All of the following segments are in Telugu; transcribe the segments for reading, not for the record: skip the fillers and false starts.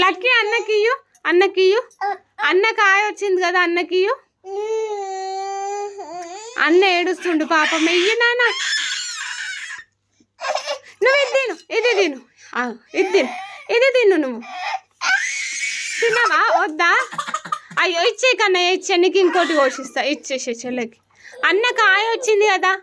లక్కీ అన్నకియ్యు అన్నకియ్యు అన్న కాయ వచ్చింది కదా అన్నకియ్యు అన్న ఏడుస్తుండు పాపం ఇయ్యి నాన్న నువ్వు ఇది తిను ఇది తిను నువ్వు తిన్నావా వద్దా అయ్యో ఇచ్చే కన్నా ఇచ్చే నీకు ఇంకోటి కోసిస్తా ఇచ్చేసే చెల్లెకి అన్న కాయ వచ్చింది కదా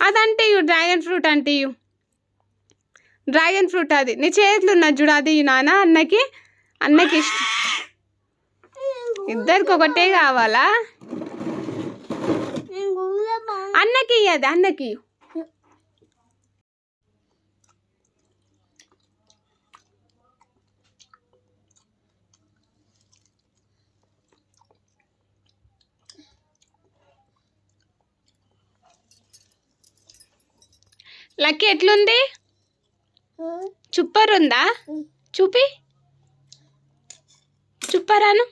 అదంటే డ్రాగన్ ఫ్రూట్ అంటే డ్రాగన్ ఫ్రూట్ అది నీ చేతులు ఉన్నది చూడు అది నాన్న అన్నకి ఇష్టం ఇద్దరికి ఒకటే కావాలా అన్నకి అది అన్నకి లక్కీ ఎట్లుంది సూపర్ ఉందా చూపి చూపరాను